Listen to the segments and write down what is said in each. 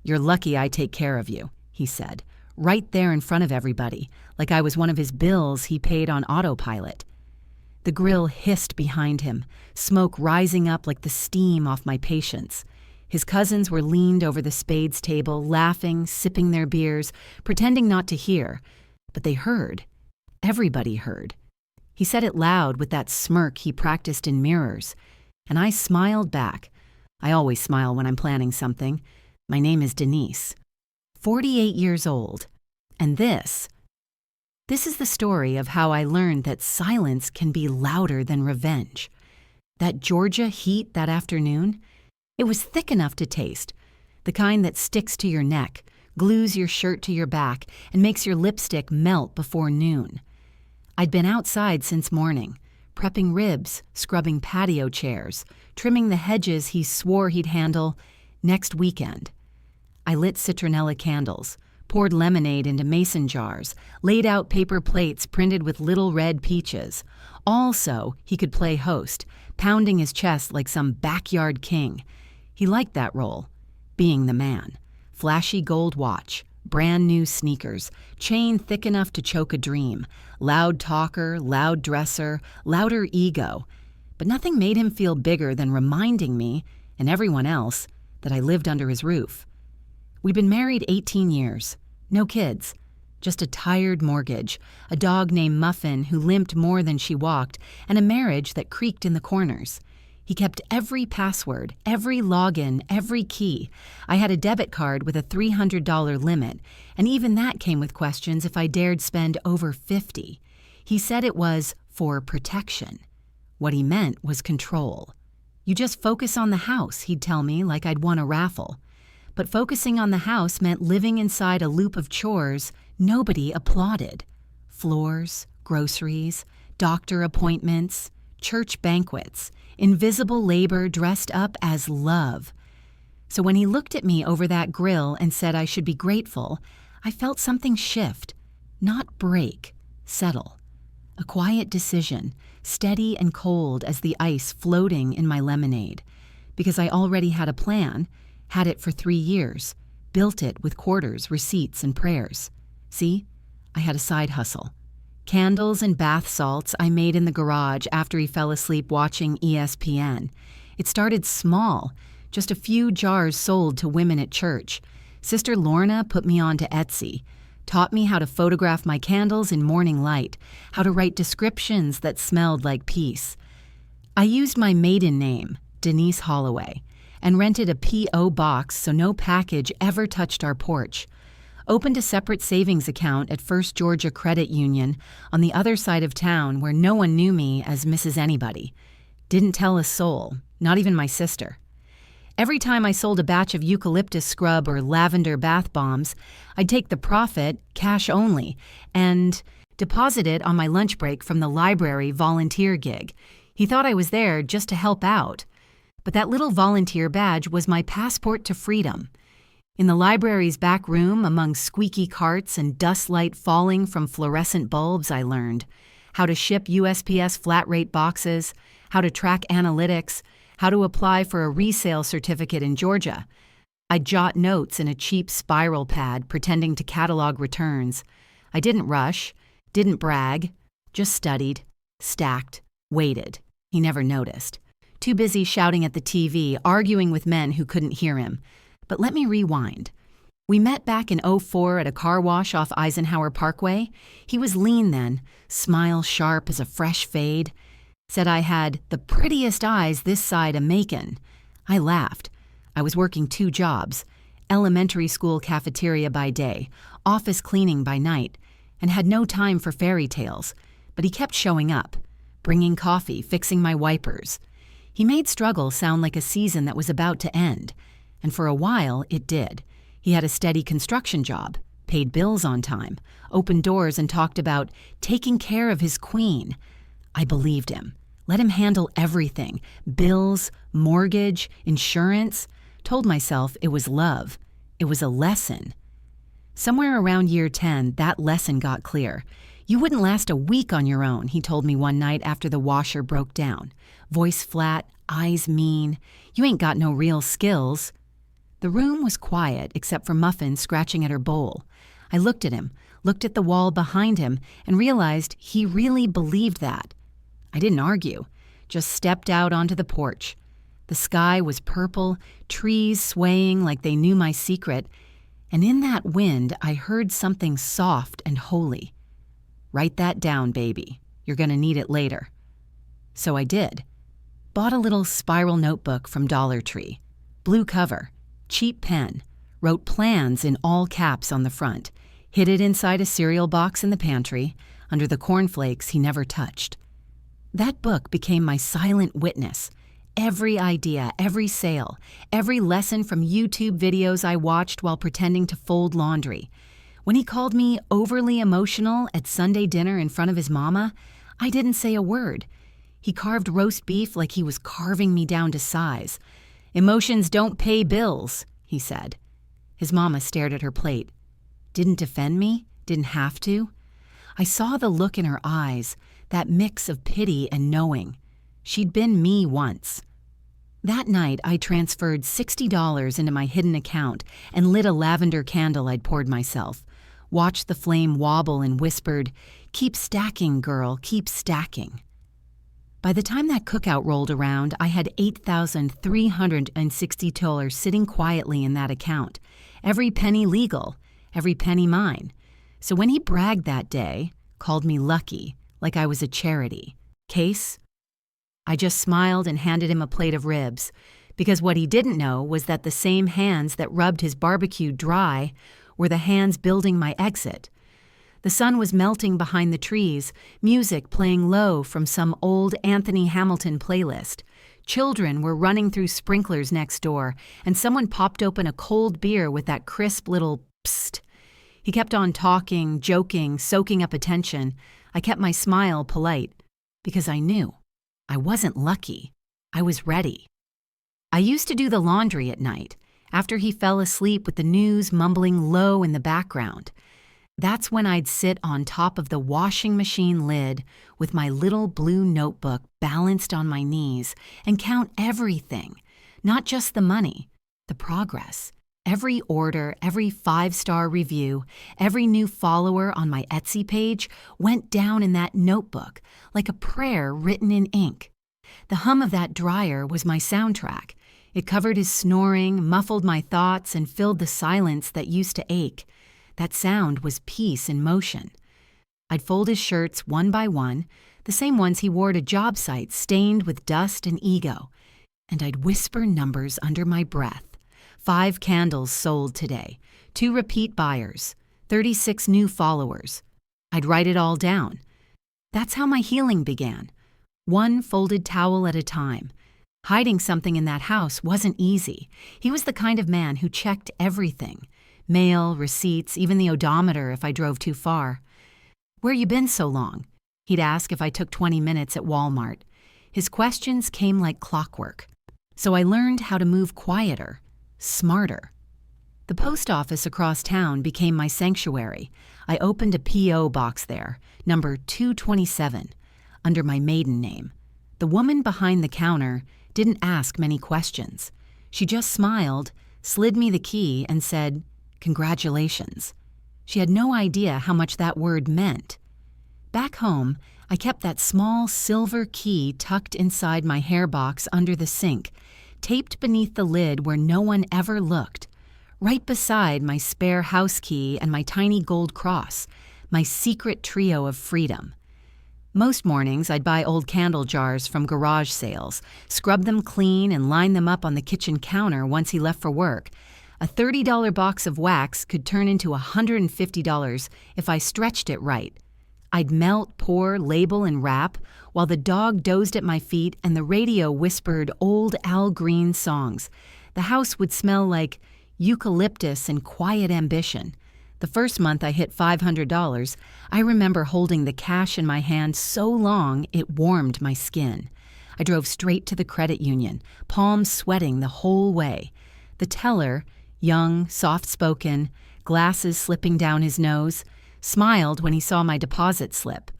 "You're lucky I take care of you," he said, right there in front of everybody, like I was one of his bills he paid on autopilot. The grill hissed behind him, smoke rising up like the steam off my patience. His cousins were leaned over the spades table, laughing, sipping their beers, pretending not to hear. But they heard. Everybody heard. He said it loud with that smirk he practiced in mirrors. And I smiled back. I always smile when I'm planning something. My name is Denise. 48 years old. And this is the story of how I learned that silence can be louder than revenge. That Georgia heat that afternoon, it was thick enough to taste, the kind that sticks to your neck, glues your shirt to your back, and makes your lipstick melt before noon. I'd been outside since morning, prepping ribs, scrubbing patio chairs, trimming the hedges he swore he'd handle next weekend. I lit citronella candles, poured lemonade into mason jars, laid out paper plates printed with little red peaches, all so he could play host, pounding his chest like some backyard king. He liked that role, being the man. Flashy gold watch, brand new sneakers, chain thick enough to choke a dream, loud talker, loud dresser, louder ego. But nothing made him feel bigger than reminding me, and everyone else, that I lived under his roof. We'd been married 18 years. No kids. Just a tired mortgage, a dog named Muffin who limped more than she walked, and a marriage that creaked in the corners. He kept every password, every login, every key. I had a debit card with a $300 limit, and even that came with questions if I dared spend over $50. He said it was for protection. What he meant was control. You just focus on the house, he'd tell me, like I'd won a raffle. But focusing on the house meant living inside a loop of chores nobody applauded. Floors, groceries, doctor appointments, church banquets, invisible labor dressed up as love. So when he looked at me over that grill and said I should be grateful, I felt something shift, not break, settle. A quiet decision, steady and cold as the ice floating in my lemonade. Because I already had a plan, had it for 3 years, built it with quarters, receipts, and prayers. See, I had a side hustle. Candles and bath salts I made in the garage after he fell asleep watching ESPN. It started small, just a few jars sold to women at church. Sister Lorna put me on to Etsy, taught me how to photograph my candles in morning light, how to write descriptions that smelled like peace. I used my maiden name, Denise Holloway, and rented a P.O. box so no package ever touched our porch. Opened a separate savings account at First Georgia Credit Union on the other side of town where no one knew me as Mrs. Anybody. Didn't tell a soul, not even my sister. Every time I sold a batch of eucalyptus scrub or lavender bath bombs, I'd take the profit, cash only, and deposit it on my lunch break from the library volunteer gig. He thought I was there just to help out. But that little volunteer badge was my passport to freedom. In the library's back room, among squeaky carts and dust light falling from fluorescent bulbs, I learned how to ship USPS flat-rate boxes, how to track analytics, how to apply for a resale certificate in Georgia. I'd jot notes in a cheap spiral pad, pretending to catalog returns. I didn't rush, didn't brag, just studied, stacked, waited. He never noticed. Too busy shouting at the TV, arguing with men who couldn't hear him. But let me rewind. We met back in '04 at a car wash off Eisenhower Parkway. He was lean then, smile sharp as a fresh fade. Said I had the prettiest eyes this side of Macon. I laughed. I was working 2 jobs, elementary school cafeteria by day, office cleaning by night, and had no time for fairy tales. But he kept showing up, bringing coffee, fixing my wipers. He made struggle sound like a season that was about to end. And for a while, it did. He had a steady construction job, paid bills on time, opened doors and talked about taking care of his queen. I believed him. Let him handle everything. Bills, mortgage, insurance. Told myself it was love. It was a lesson. Somewhere around year 10, that lesson got clear. You wouldn't last a week on your own, he told me one night after the washer broke down. Voice flat, eyes mean. You ain't got no real skills. The room was quiet except for Muffin scratching at her bowl. I looked at him, looked at the wall behind him, and realized he really believed that. I didn't argue, just stepped out onto the porch. The sky was purple, trees swaying like they knew my secret, and in that wind I heard something soft and holy. "Write that down, baby. You're going to need it later." So I did. Bought a little spiral notebook from Dollar Tree. Blue cover, cheap pen, wrote plans in all caps on the front, hid it inside a cereal box in the pantry, under the cornflakes he never touched. That book became my silent witness. Every idea, every sale, every lesson from YouTube videos I watched while pretending to fold laundry. When he called me overly emotional at Sunday dinner in front of his mama, I didn't say a word. He carved roast beef like he was carving me down to size. "Emotions don't pay bills," he said. His mama stared at her plate. Didn't defend me, didn't have to. I saw the look in her eyes, that mix of pity and knowing. She'd been me once. That night, I transferred $60 into my hidden account and lit a lavender candle I'd poured myself, watched the flame wobble and whispered, "Keep stacking, girl, keep stacking." By the time that cookout rolled around, I had $8,360 sitting quietly in that account, every penny legal, every penny mine. So when he bragged that day, called me lucky, like I was a charity, case, I just smiled and handed him a plate of ribs, because what he didn't know was that the same hands that rubbed his barbecue dry were the hands building my exit. The sun was melting behind the trees, music playing low from some old Anthony Hamilton playlist. Children were running through sprinklers next door, and someone popped open a cold beer with that crisp little psst. He kept on talking, joking, soaking up attention. I kept my smile polite, because I knew. I wasn't lucky. I was ready. I used to do the laundry at night, after he fell asleep with the news mumbling low in the background. That's when I'd sit on top of the washing machine lid with my little blue notebook balanced on my knees and count everything, not just the money, the progress. Every order, every 5-star review, every new follower on my Etsy page went down in that notebook like a prayer written in ink. The hum of that dryer was my soundtrack. It covered his snoring, muffled my thoughts, and filled the silence that used to ache. That sound was peace in motion. I'd fold his shirts one by one, the same ones he wore to job sites stained with dust and ego, and I'd whisper numbers under my breath. 5 candles sold today, 2 repeat buyers, 36 new followers. I'd write it all down. That's how my healing began, one folded towel at a time. Hiding something in that house wasn't easy. He was the kind of man who checked everything. Mail, receipts, even the odometer if I drove too far. "Where you been so long?" He'd ask if I took 20 minutes at Walmart. His questions came like clockwork. So I learned how to move quieter, smarter. The post office across town became my sanctuary. I opened a P.O. box there, number 227, under my maiden name. The woman behind the counter didn't ask many questions. She just smiled, slid me the key, and said, "Congratulations." She had no idea how much that word meant. Back home, I kept that small silver key tucked inside my hair box under the sink, taped beneath the lid where no one ever looked, right beside my spare house key and my tiny gold cross, my secret trio of freedom. Most mornings, I'd buy old candle jars from garage sales, scrub them clean and line them up on the kitchen counter once he left for work. A $30 box of wax could turn into $150 if I stretched it right. I'd melt, pour, label, and wrap while the dog dozed at my feet and the radio whispered old Al Green songs. The house would smell like eucalyptus and quiet ambition. The first month I hit $500, I remember holding the cash in my hand so long it warmed my skin. I drove straight to the credit union, palms sweating the whole way. The teller, young, soft-spoken, glasses slipping down his nose, smiled when he saw my deposit slip.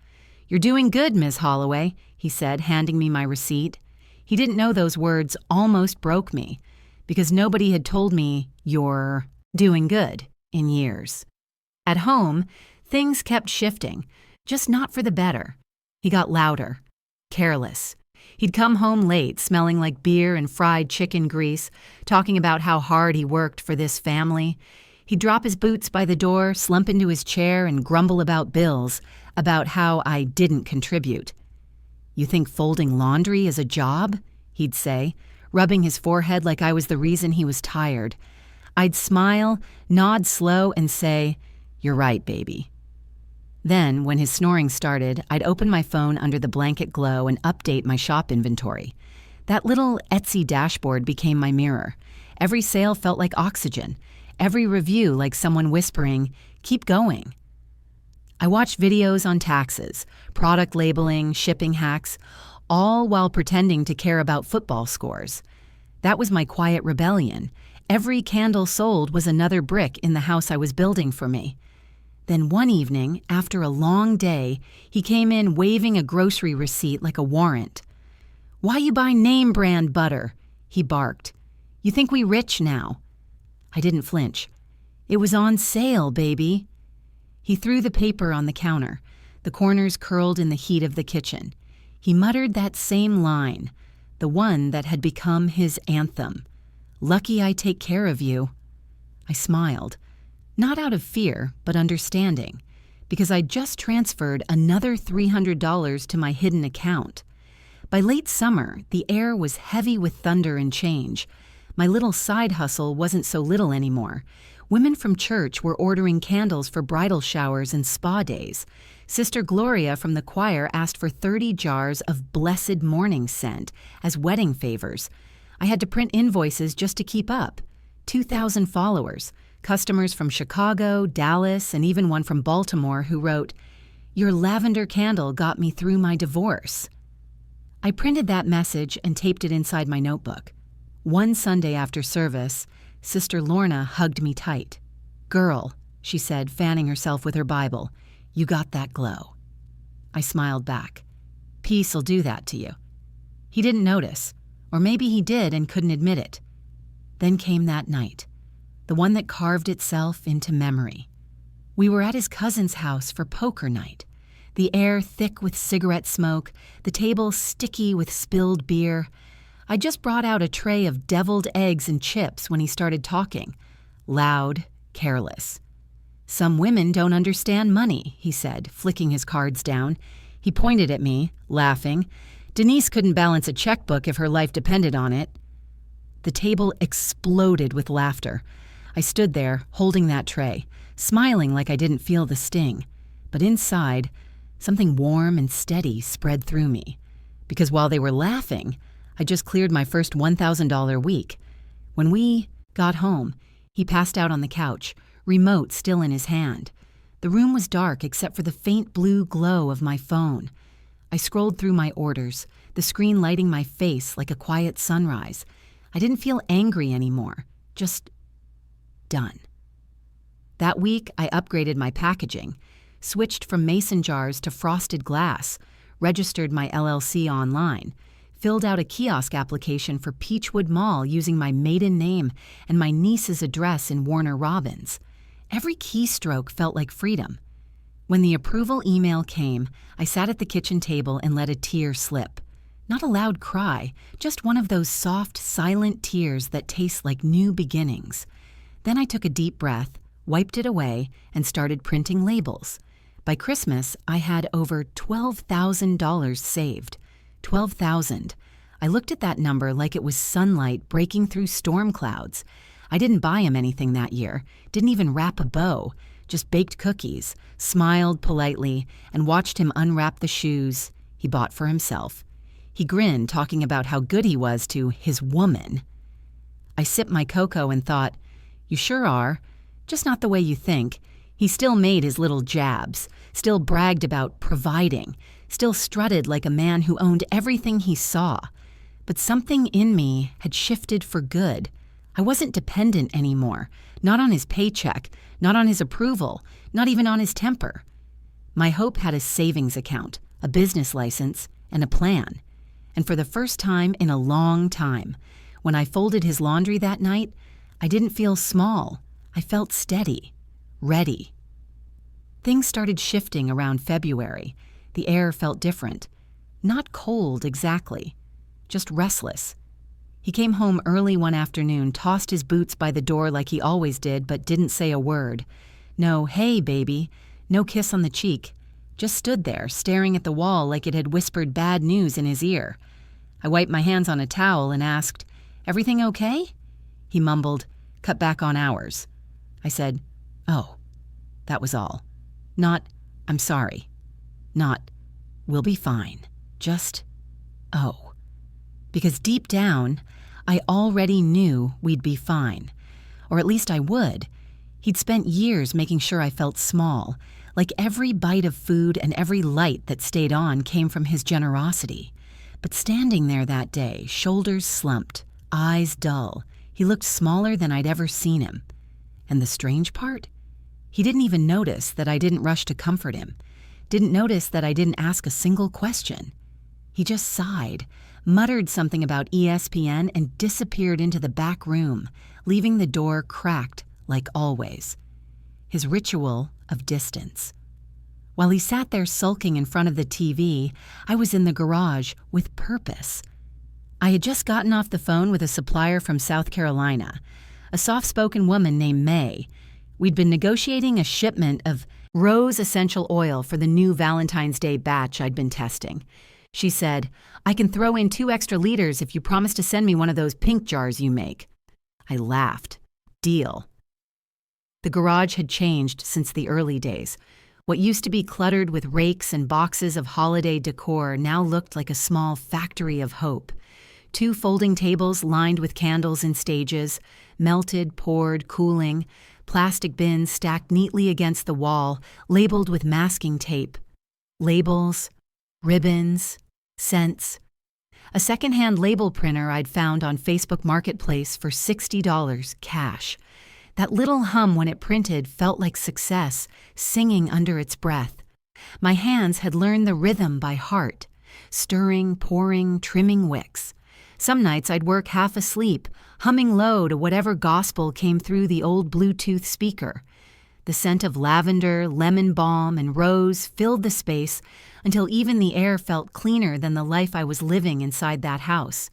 "You're doing good, Ms. Holloway," he said, handing me my receipt. He didn't know those words almost broke me. because nobody had told me you're doing good in years. At home, things kept shifting, just not for the better. He got louder, careless. He'd come home late, smelling like beer and fried chicken grease, talking about how hard he worked for this family. He'd drop his boots by the door, slump into his chair, and grumble about bills, about how I didn't contribute. "You think folding laundry is a job?" he'd say, rubbing his forehead like I was the reason he was tired. I'd smile, nod slow, and say, "You're right, baby." Then, when his snoring started, I'd open my phone under the blanket glow and update my shop inventory. That little Etsy dashboard became my mirror. Every sale felt like oxygen. Every review like someone whispering, "Keep going." I watched videos on taxes, product labeling, shipping hacks, all while pretending to care about football scores. That was my quiet rebellion. Every candle sold was another brick in the house I was building for me. Then one evening, after a long day, he came in waving a grocery receipt like a warrant. "Why you buy name brand butter?" he barked. "You think we rich now?" I didn't flinch. "It was on sale, baby." He threw the paper on the counter, the corners curled in the heat of the kitchen. He muttered that same line, the one that had become his anthem. "Lucky I take care of you." I smiled, not out of fear, but understanding, because I'd just transferred another $300 to my hidden account. By late summer, the air was heavy with thunder and change. My little side hustle wasn't so little anymore. Women from church were ordering candles for bridal showers and spa days. Sister Gloria from the choir asked for 30 jars of Blessed Morning scent as wedding favors. I had to print invoices just to keep up. 2,000 followers, customers from Chicago, Dallas, and even one from Baltimore who wrote, "Your lavender candle got me through my divorce." I printed that message and taped it inside my notebook. One Sunday after service, Sister Lorna hugged me tight. "Girl," she said, fanning herself with her Bible, "you got that glow." I smiled back. "Peace'll do that to you." He didn't notice, or maybe he did and couldn't admit it. Then came that night, the one that carved itself into memory. We were at his cousin's house for poker night, the air thick with cigarette smoke, the table sticky with spilled beer. I just brought out a tray of deviled eggs and chips when he started talking, loud, careless. "Some women don't understand money," he said, flicking his cards down. He pointed at me, laughing. "Denise couldn't balance a checkbook if her life depended on it." The table exploded with laughter. I stood there, holding that tray, smiling like I didn't feel the sting. But inside, something warm and steady spread through me. Because while they were laughing, I just cleared my first $1,000 week. When we got home, he passed out on the couch, remote still in his hand. The room was dark except for the faint blue glow of my phone. I scrolled through my orders, the screen lighting my face like a quiet sunrise. I didn't feel angry anymore, just done. That week, I upgraded my packaging, switched from mason jars to frosted glass, registered my LLC online, filled out a kiosk application for Peachwood Mall using my maiden name and my niece's address in Warner Robins. Every keystroke felt like freedom. When the approval email came, I sat at the kitchen table and let a tear slip. Not a loud cry, just one of those soft, silent tears that taste like new beginnings. Then I took a deep breath, wiped it away, and started printing labels. By Christmas, I had over $12,000 saved. 12,000. I looked at that number like it was sunlight breaking through storm clouds. I didn't buy him anything that year, didn't even wrap a bow, just baked cookies, smiled politely, and watched him unwrap the shoes he bought for himself. He grinned, talking about how good he was to his woman. I sipped my cocoa and thought, "You sure are, just not the way you think." He still made his little jabs, still bragged about providing, still strutted like a man who owned everything he saw. But something in me had shifted for good. I wasn't dependent anymore, not on his paycheck, not on his approval, not even on his temper. My hope had a savings account, a business license, and a plan. And for the first time in a long time, When I folded his laundry that night, I didn't feel small. I felt steady, ready. Things started shifting around February. The air felt different. Not cold exactly, just restless. He came home early one afternoon, tossed his boots by the door like he always did, but didn't say a word. No, "Hey, baby," no kiss on the cheek. Just stood there, staring at the wall like it had whispered bad news in his ear. I wiped my hands on a towel and asked, "Everything okay?" He mumbled, "Cut back on hours." I said, "Oh." That was all. Not, "I'm sorry." Not, "We'll be fine." Just, "Oh." Because deep down, I already knew we'd be fine. Or at least I would. He'd spent years making sure I felt small, like every bite of food and every light that stayed on came from his generosity. But standing there that day, shoulders slumped, eyes dull, he looked smaller than I'd ever seen him. And the strange part? He didn't even notice that I didn't rush to comfort him, didn't notice that I didn't ask a single question. He just sighed, muttered something about ESPN, and disappeared into the back room, leaving the door cracked like always. His ritual of distance. While he sat there sulking in front of the TV, I was in the garage with purpose. I had just gotten off the phone with a supplier from South Carolina, a soft-spoken woman named May. We'd been negotiating a shipment of rose essential oil for the new Valentine's Day batch I'd been testing. She said, "I can throw in 2 extra liters if you promise to send me one of those pink jars you make." I laughed. Deal. The garage had changed since the early days. What used to be cluttered with rakes and boxes of holiday decor now looked like a small factory of hope. 2 folding tables lined with candles in stages, melted, poured, cooling, plastic bins stacked neatly against the wall, labeled with masking tape. Labels, ribbons, scents. A secondhand label printer I'd found on Facebook Marketplace for $60 cash. That little hum when it printed felt like success, singing under its breath. My hands had learned the rhythm by heart, stirring, pouring, trimming wicks. Some nights I'd work half asleep, humming low to whatever gospel came through the old Bluetooth speaker. The scent of lavender, lemon balm, and rose filled the space until even the air felt cleaner than the life I was living inside that house.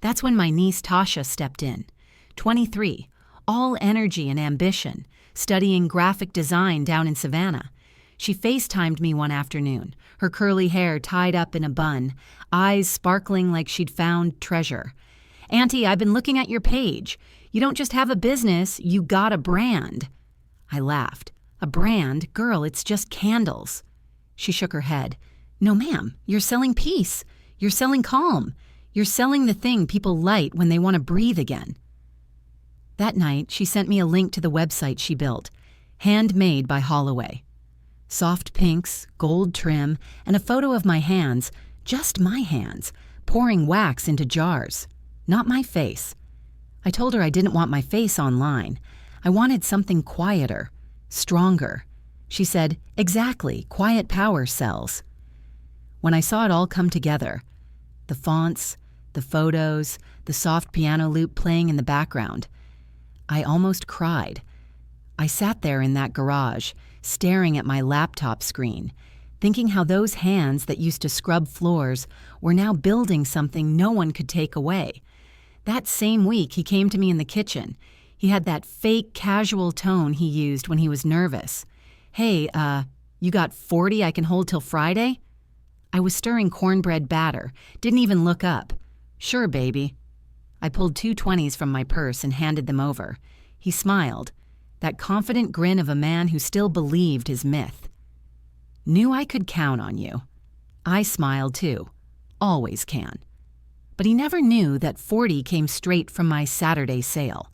That's when my niece Tasha stepped in. 23, all energy and ambition, studying graphic design down in Savannah. She FaceTimed me one afternoon, her curly hair tied up in a bun, eyes sparkling like she'd found treasure. "Auntie, I've been looking at your page. You don't just have a business, you got a brand." I laughed. "A brand? Girl, it's just candles." She shook her head. "No, ma'am, you're selling peace. You're selling calm. You're selling the thing people light when they want to breathe again." That night, she sent me a link to the website she built, handmade by Holloway. Soft pinks, gold trim, and a photo of my hands, just my hands, pouring wax into jars. Not my face. I told her I didn't want my face online. I wanted something quieter, stronger. She said, "Exactly, quiet power sells." When I saw it all come together, the fonts, the photos, the soft piano loop playing in the background, I almost cried. I sat there in that garage, staring at my laptop screen, thinking how those hands that used to scrub floors were now building something no one could take away. That same week, he came to me in the kitchen. He had that fake, casual tone he used when he was nervous. "Hey, you got 40 I can hold till Friday?" I was stirring cornbread batter, didn't even look up. "Sure, baby." I pulled 2 20s from my purse and handed them over. He smiled, that confident grin of a man who still believed his myth. "Knew I could count on you." I smiled too. Always can. But he never knew that 40 came straight from my Saturday sale.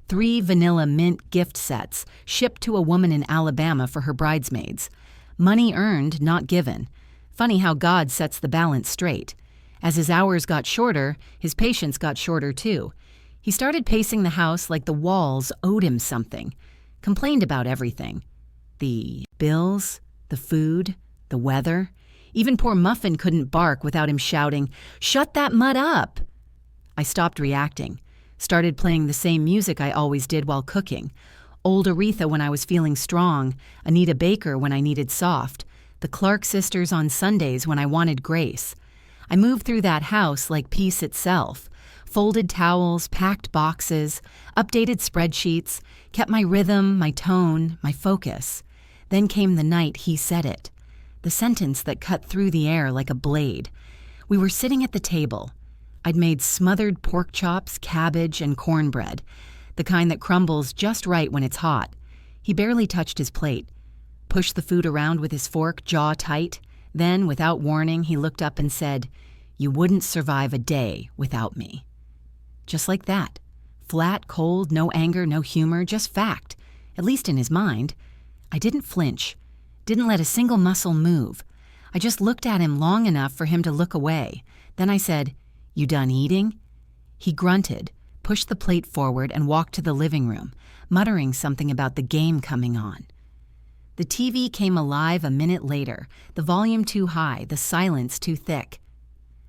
3 vanilla mint gift sets shipped to a woman in Alabama for her bridesmaids. Money earned, not given. Funny how God sets the balance straight. As his hours got shorter, his patience got shorter too. He started pacing the house like the walls owed him something. Complained about everything. The bills, the food, the weather. Even poor Muffin couldn't bark without him shouting, "Shut that mutt up!" I stopped reacting. Started playing the same music I always did while cooking. Old Aretha when I was feeling strong, Anita Baker when I needed soft, the Clark sisters on Sundays when I wanted grace. I moved through that house like peace itself. Folded towels, packed boxes, updated spreadsheets, kept my rhythm, my tone, my focus. Then came the night he said it. The sentence that cut through the air like a blade. We were sitting at the table. I'd made smothered pork chops, cabbage, and cornbread, the kind that crumbles just right when it's hot. He barely touched his plate. Pushed the food around with his fork, jaw tight. Then, without warning, he looked up and said, "You wouldn't survive a day without me." Just like that. Flat, cold, no anger, no humor, just fact. At least in his mind. I didn't flinch. Didn't let a single muscle move. I just looked at him long enough for him to look away. Then I said, "You done eating?" He grunted, pushed the plate forward, and walked to the living room, muttering something about the game coming on. The TV came alive a minute later, the volume too high, the silence too thick.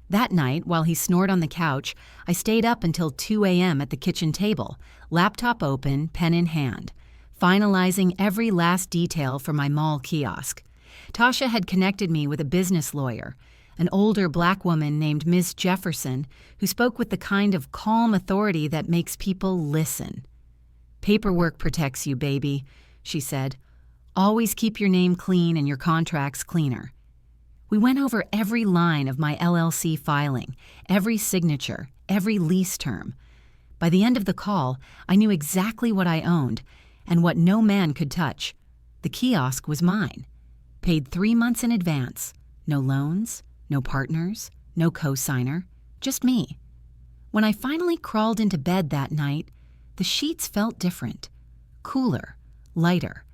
That night, while he snored on the couch, I stayed up until 2 a.m. at the kitchen table, laptop open, pen in hand, finalizing every last detail for my mall kiosk. Tasha had connected me with a business lawyer, an older black woman named Ms. Jefferson, who spoke with the kind of calm authority that makes people listen. "Paperwork protects you, baby," she said. "Always keep your name clean and your contracts cleaner." We went over every line of my LLC filing, every signature, every lease term. By the end of the call, I knew exactly what I owned and what no man could touch. The kiosk was mine. Paid 3 months in advance. No loans, no partners, no co-signer, just me. When I finally crawled into bed that night, the sheets felt different, cooler, lighter.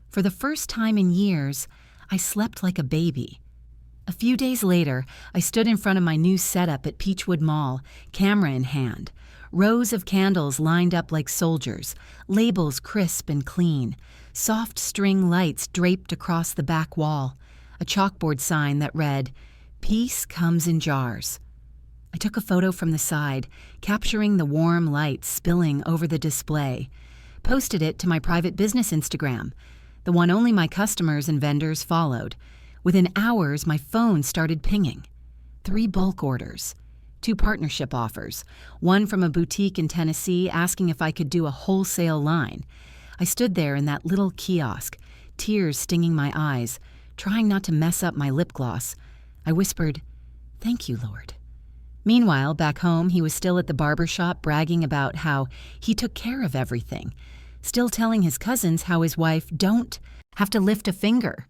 For the first time in years, I slept like a baby. A few days later, I stood in front of my new setup at Peachwood Mall, camera in hand. Rows of candles lined up like soldiers, labels crisp and clean, soft string lights draped across the back wall, a chalkboard sign that read, "Peace comes in jars." I took a photo from the side, capturing the warm light spilling over the display, posted it to my private business Instagram, the one only my customers and vendors followed. Within hours, my phone started pinging. 3 bulk orders, 2 partnership offers, one from a boutique in Tennessee asking if I could do a wholesale line. I stood there in that little kiosk, tears stinging my eyes, trying not to mess up my lip gloss. I whispered, "Thank you, Lord." Meanwhile, back home, he was still at the barber shop bragging about how he took care of everything, still telling his cousins how his wife don't have to lift a finger.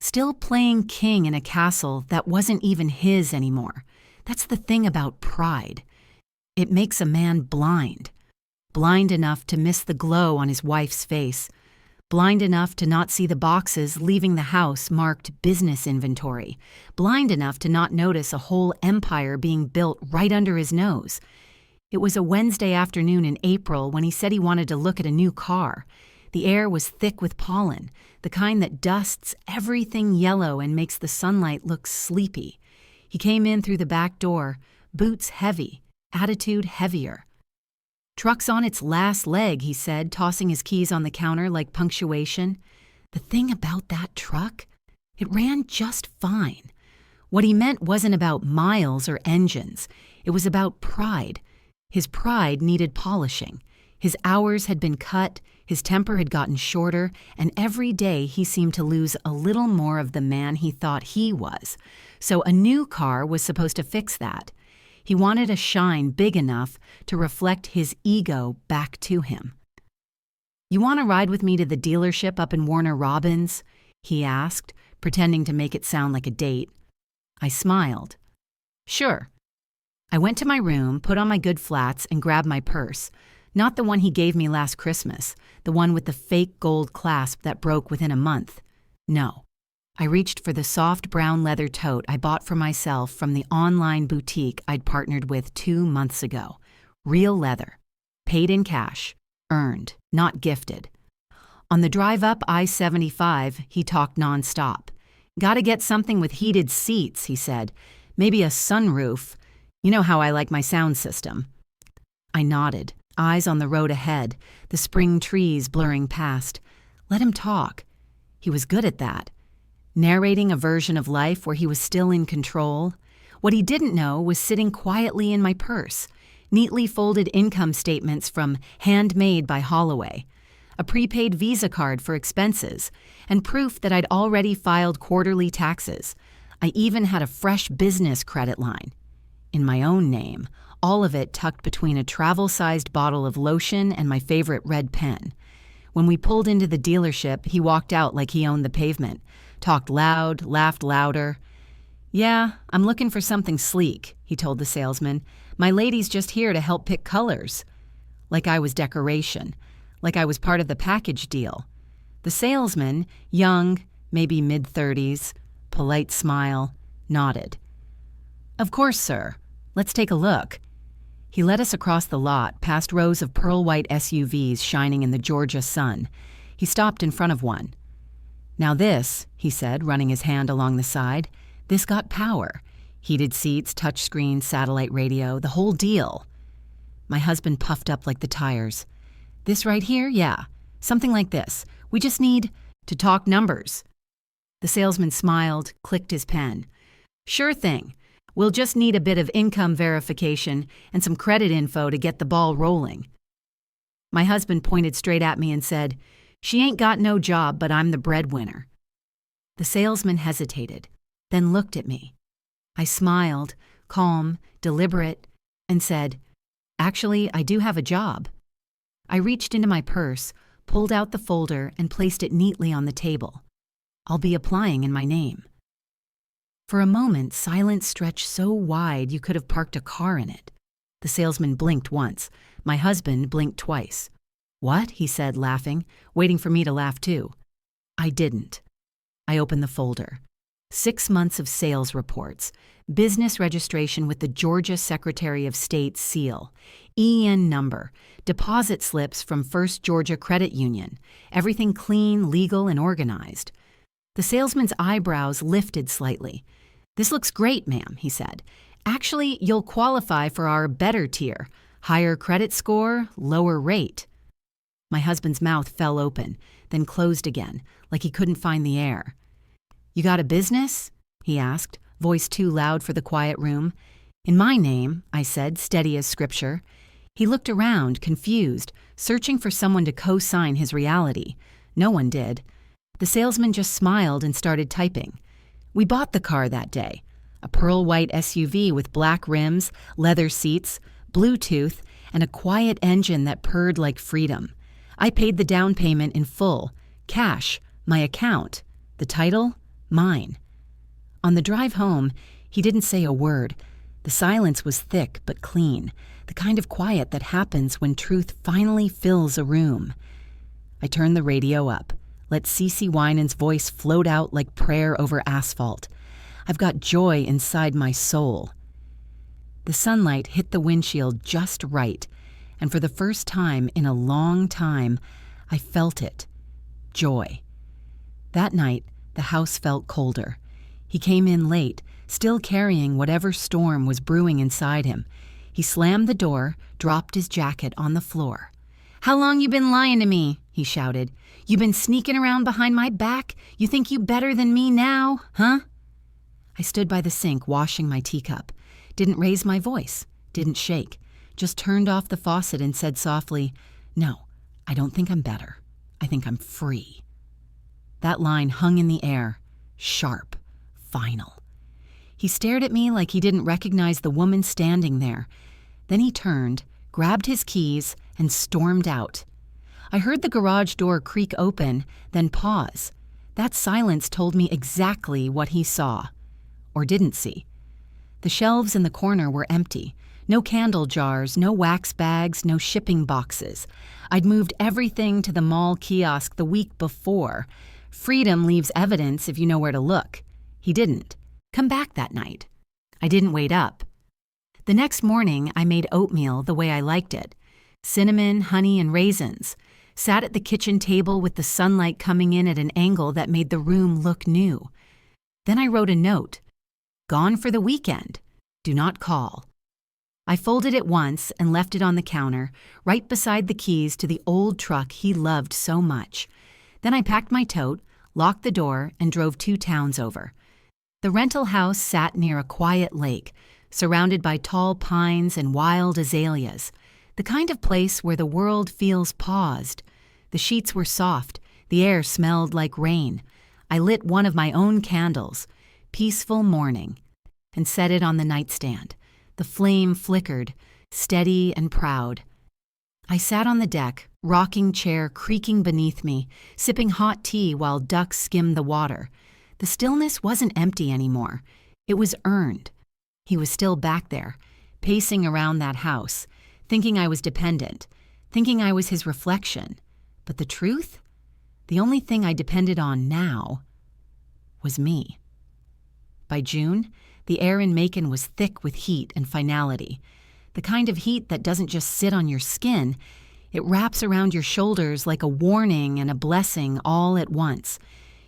Still playing king in a castle that wasn't even his anymore. That's the thing about pride. It makes a man blind. Blind enough to miss the glow on his wife's face. Blind enough to not see the boxes leaving the house marked business inventory. Blind enough to not notice a whole empire being built right under his nose. It was a Wednesday afternoon in April when he said he wanted to look at a new car. The air was thick with pollen, the kind that dusts everything yellow and makes the sunlight look sleepy. He came in through the back door, boots heavy, attitude heavier. "Truck's on its last leg," he said, tossing his keys on the counter like punctuation. The thing about that truck, it ran just fine. What he meant wasn't about miles or engines. It was about pride. His pride needed polishing. His hours had been cut, his temper had gotten shorter, and every day he seemed to lose a little more of the man he thought he was. So a new car was supposed to fix that. He wanted a shine big enough to reflect his ego back to him. "You want to ride with me to the dealership up in Warner Robins?" he asked, pretending to make it sound like a date. I smiled. "Sure." I went to my room, put on my good flats, and grabbed my purse. Not the one he gave me last Christmas, the one with the fake gold clasp that broke within a month. No. I reached for the soft brown leather tote I bought for myself from the online boutique I'd partnered with 2 months ago. Real leather. Paid in cash. Earned, not gifted. On the drive up I-75, he talked nonstop. "Gotta get something with heated seats," he said. "Maybe a sunroof. You know how I like my sound system." I nodded, eyes on the road ahead, the spring trees blurring past. Let him talk. He was good at that. Narrating a version of life where he was still in control. What he didn't know was sitting quietly in my purse, neatly folded income statements from Handmade by Holloway, a prepaid Visa card for expenses, and proof that I'd already filed quarterly taxes. I even had a fresh business credit line. In my own name, all of it tucked between a travel-sized bottle of lotion and my favorite red pen. When we pulled into the dealership, he walked out like he owned the pavement, talked loud, laughed louder. "Yeah, I'm looking for something sleek," he told the salesman. "My lady's just here to help pick colors." Like I was decoration, like I was part of the package deal. The salesman, young, maybe mid-30s, polite smile, nodded. "Of course, sir. Let's take a look." He led us across the lot, past rows of pearl-white SUVs shining in the Georgia sun. He stopped in front of one. "Now this," he said, running his hand along the side, "this got power. Heated seats, touchscreen, satellite radio, the whole deal." My husband puffed up like the tires. "This right here? Yeah. Something like this. We just need to talk numbers." The salesman smiled, clicked his pen. "Sure thing. We'll just need a bit of income verification and some credit info to get the ball rolling." My husband pointed straight at me and said, "She ain't got no job, but I'm the breadwinner." The salesman hesitated, then looked at me. I smiled, calm, deliberate, and said, "Actually, I do have a job." I reached into my purse, pulled out the folder, and placed it neatly on the table. "I'll be applying in my name." For a moment, silence stretched so wide you could have parked a car in it. The salesman blinked once. My husband blinked twice. "What?" he said, laughing, waiting for me to laugh too. I didn't. I opened the folder. 6 months of sales reports, business registration with the Georgia Secretary of State's seal, EIN number, deposit slips from First Georgia Credit Union, everything clean, legal, and organized. The salesman's eyebrows lifted slightly. "This looks great, ma'am," he said. "Actually, you'll qualify for our better tier, higher credit score, lower rate." My husband's mouth fell open, then closed again, like he couldn't find the air. "You got a business?" he asked, voice too loud for the quiet room. "In my name," I said, steady as scripture. He looked around, confused, searching for someone to co-sign his reality. No one did. The salesman just smiled and started typing. We bought the car that day. A pearl-white SUV with black rims, leather seats, Bluetooth, and a quiet engine that purred like freedom. I paid the down payment in full. Cash, my account. The title, mine. On the drive home, he didn't say a word. The silence was thick but clean, the kind of quiet that happens when truth finally fills a room. I turned the radio up. Let CeCe Winans' voice float out like prayer over asphalt. I've got joy inside my soul. The sunlight hit the windshield just right, and for the first time in a long time, I felt it. Joy. That night, the house felt colder. He came in late, still carrying whatever storm was brewing inside him. He slammed the door, dropped his jacket on the floor. "How long you been lying to me?" he shouted. "You been sneaking around behind my back? You think you better than me now, huh?" I stood by the sink washing my teacup. Didn't raise my voice, didn't shake. Just turned off the faucet and said softly, "No, I don't think I'm better. I think I'm free." That line hung in the air, sharp, final. He stared at me like he didn't recognize the woman standing there. Then he turned, grabbed his keys, and stormed out. I heard the garage door creak open, then pause. That silence told me exactly what he saw. Or didn't see. The shelves in the corner were empty. No candle jars, no wax bags, no shipping boxes. I'd moved everything to the mall kiosk the week before. Freedom leaves evidence if you know where to look. He didn't. Come back that night. I didn't wait up. The next morning, I made oatmeal the way I liked it. Cinnamon, honey, and raisins. Sat at the kitchen table with the sunlight coming in at an angle that made the room look new. Then I wrote a note. "Gone for the weekend. Do not call." I folded it once and left it on the counter, right beside the keys to the old truck he loved so much. Then I packed my tote, locked the door, and drove 2 towns over. The rental house sat near a quiet lake, surrounded by tall pines and wild azaleas, the kind of place where the world feels paused. The sheets were soft, the air smelled like rain. I lit one of my own candles, Peaceful Morning, and set it on the nightstand. The flame flickered, steady and proud. I sat on the deck, rocking chair creaking beneath me, sipping hot tea while ducks skimmed the water. The stillness wasn't empty anymore. It was earned. He was still back there, pacing around that house, thinking I was dependent, thinking I was his reflection. But the truth? The only thing I depended on now was me. By June, the air in Macon was thick with heat and finality. The kind of heat that doesn't just sit on your skin, it wraps around your shoulders like a warning and a blessing all at once.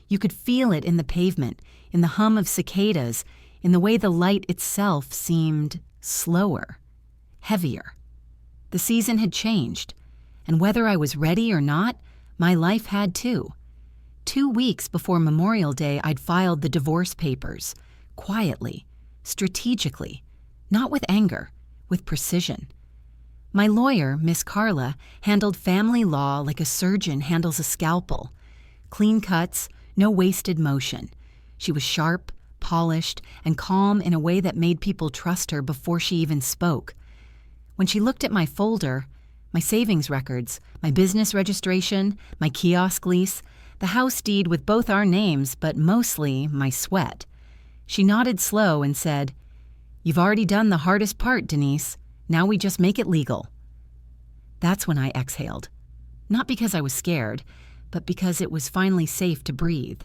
You could feel it in the pavement, in the hum of cicadas, in the way the light itself seemed slower, heavier. The season had changed, and whether I was ready or not, my life had too. 2 weeks before Memorial Day, I'd filed the divorce papers, quietly, strategically, not with anger, with precision. My lawyer, Miss Carla, handled family law like a surgeon handles a scalpel. Clean cuts, no wasted motion. She was sharp, polished, and calm in a way that made people trust her before she even spoke. When she looked at my folder, my savings records, my business registration, my kiosk lease, the house deed with both our names, but mostly my sweat, she nodded slow and said, "You've already done the hardest part, Denise. Now we just make it legal." That's when I exhaled. Not because I was scared, but because it was finally safe to breathe.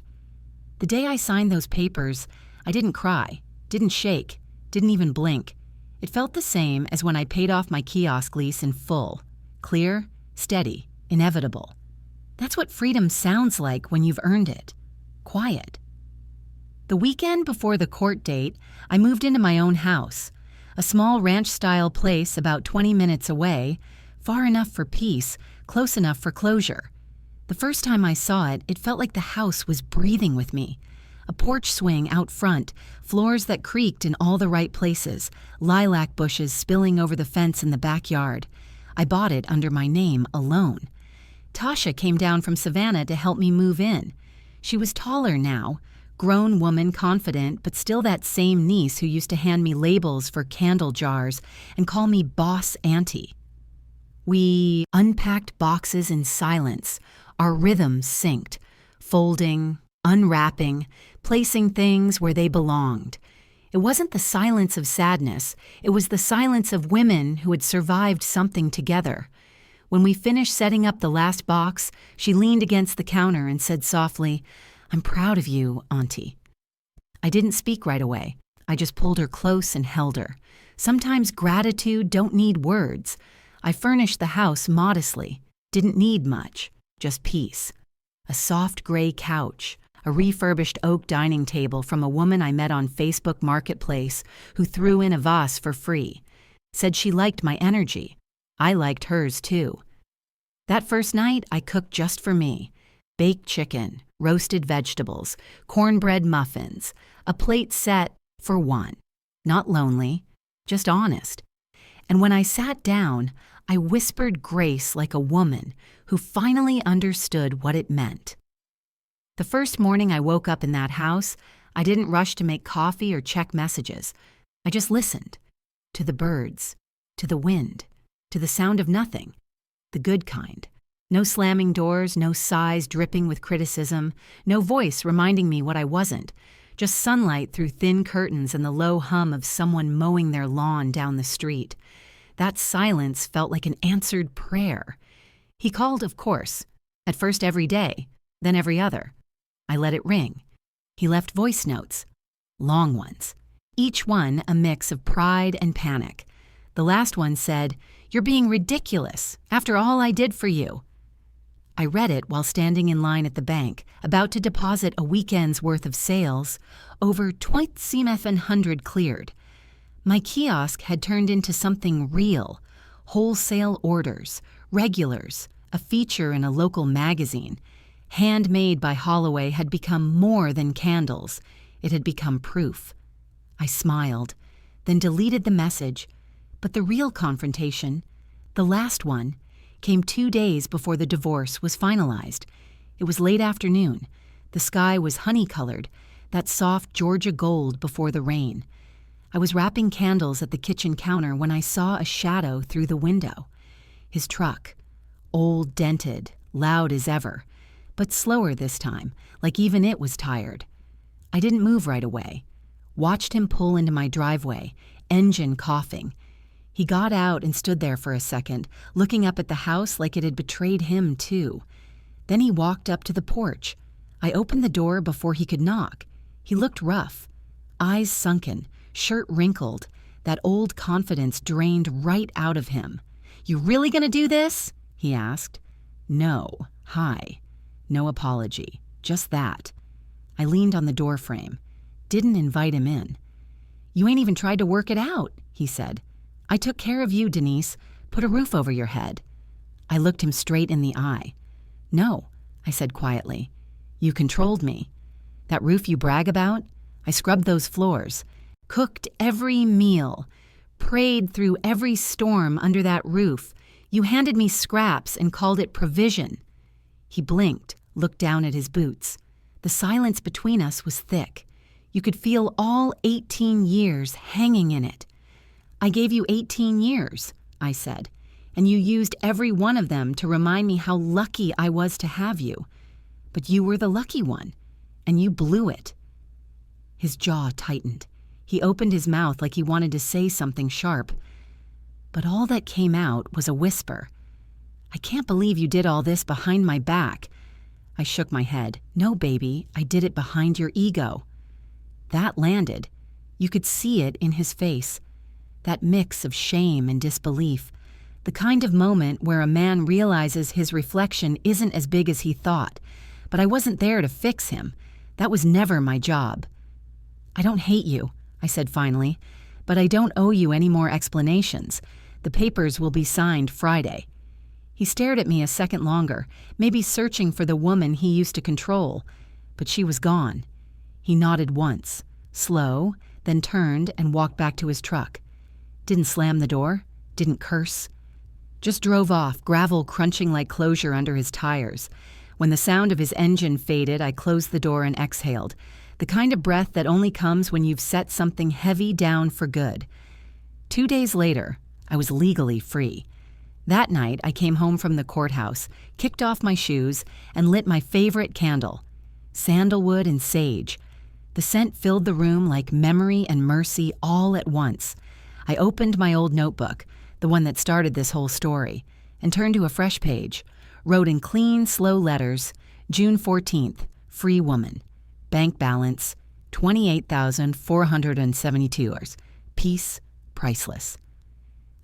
The day I signed those papers, I didn't cry, didn't shake, didn't even blink. It felt the same as when I paid off my kiosk lease in full. Clear, steady, inevitable. That's what freedom sounds like when you've earned it. Quiet. The weekend before the court date, I moved into my own house, a small ranch-style place about 20 minutes away, far enough for peace, close enough for closure. The first time I saw it, it felt like the house was breathing with me. A porch swing out front, floors that creaked in all the right places, lilac bushes spilling over the fence in the backyard. I bought it under my name alone. Tasha came down from Savannah to help me move in. She was taller now, grown woman, confident, but still that same niece who used to hand me labels for candle jars and call me Boss Auntie. We unpacked boxes in silence, our rhythms synced, folding, unwrapping, placing things where they belonged. It wasn't the silence of sadness, it was the silence of women who had survived something together. When we finished setting up the last box, she leaned against the counter and said softly, "I'm proud of you, Auntie." I didn't speak right away. I just pulled her close and held her. Sometimes gratitude don't need words. I furnished the house modestly, didn't need much, just peace. A soft gray couch, a refurbished oak dining table from a woman I met on Facebook Marketplace who threw in a vase for free. Said she liked my energy. I liked hers too. That first night, I cooked just for me. Baked chicken, roasted vegetables, cornbread muffins, a plate set for one. Not lonely, just honest. And when I sat down, I whispered grace like a woman who finally understood what it meant. The first morning I woke up in that house, I didn't rush to make coffee or check messages. I just listened. To the birds, to the wind, to the sound of nothing. The good kind. No slamming doors, no sighs dripping with criticism, no voice reminding me what I wasn't. Just sunlight through thin curtains and the low hum of someone mowing their lawn down the street. That silence felt like an answered prayer. He called, of course. At first every day, then every other. I let it ring. He left voice notes. Long ones. Each one a mix of pride and panic. The last one said, "You're being ridiculous, after all I did for you." I read it while standing in line at the bank, about to deposit a weekend's worth of sales, over 2500 cleared. My kiosk had turned into something real. Wholesale orders, regulars, a feature in a local magazine. Handmade by Holloway had become more than candles. It had become proof. I smiled, then deleted the message. But the real confrontation, the last one, came 2 days before the divorce was finalized. It was late afternoon. The sky was honey-colored, that soft Georgia gold before the rain. I was wrapping candles at the kitchen counter when I saw a shadow through the window. His truck, old, dented, loud as ever, but slower this time, like even it was tired. I didn't move right away. Watched him pull into my driveway, engine coughing. He got out and stood there for a second, looking up at the house like it had betrayed him too. Then he walked up to the porch. I opened the door before he could knock. He looked rough, eyes sunken, shirt wrinkled, that old confidence drained right out of him. "You really gonna do this?" he asked. "No. Hi." No apology. Just that. I leaned on the doorframe. Didn't invite him in. "You ain't even tried to work it out," he said. "I took care of you, Denise. Put a roof over your head." I looked him straight in the eye. "No," I said quietly. "You controlled me. That roof you brag about, I scrubbed those floors, cooked every meal, prayed through every storm under that roof. You handed me scraps and called it provision." He blinked, looked down at his boots. The silence between us was thick. You could feel all 18 years hanging in it. "I gave you 18 years, I said, "and you used every one of them to remind me how lucky I was to have you. But you were the lucky one, and you blew it." His jaw tightened. He opened his mouth like he wanted to say something sharp. But all that came out was a whisper. "I can't believe you did all this behind my back." I shook my head. "No, baby, I did it behind your ego." That landed. You could see it in his face. That mix of shame and disbelief. The kind of moment where a man realizes his reflection isn't as big as he thought. But I wasn't there to fix him. That was never my job. "I don't hate you," I said finally, "but I don't owe you any more explanations. The papers will be signed Friday." He stared at me a second longer, maybe searching for the woman he used to control, but she was gone. He nodded once, slow, then turned and walked back to his truck. Didn't slam the door, didn't curse. Just drove off, gravel crunching like closure under his tires. When the sound of his engine faded, I closed the door and exhaled, the kind of breath that only comes when you've set something heavy down for good. 2 days later, I was legally free. That night, I came home from the courthouse, kicked off my shoes, and lit my favorite candle, sandalwood and sage. The scent filled the room like memory and mercy all at once. I opened my old notebook, the one that started this whole story, and turned to a fresh page, wrote in clean, slow letters, June 14th, free woman. Bank balance, $28,472. Peace, priceless.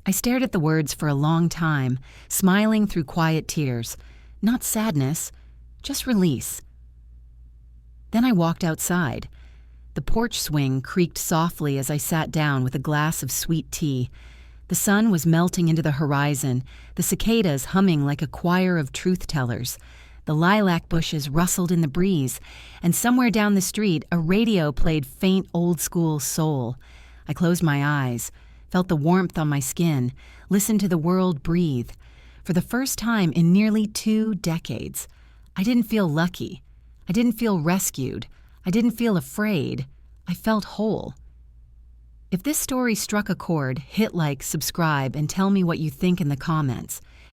I stared at the words for a long time, smiling through quiet tears. Not sadness, just release. Then I walked outside. The porch swing creaked softly as I sat down with a glass of sweet tea. The sun was melting into the horizon, the cicadas humming like a choir of truth-tellers. The lilac bushes rustled in the breeze, and somewhere down the street, a radio played faint old-school soul. I closed my eyes, felt the warmth on my skin, listened to the world breathe. For the first time in nearly 2 decades, I didn't feel lucky. I didn't feel rescued. I didn't feel afraid. I felt whole. If this story struck a chord, hit like, subscribe, and tell me what you think in the comments.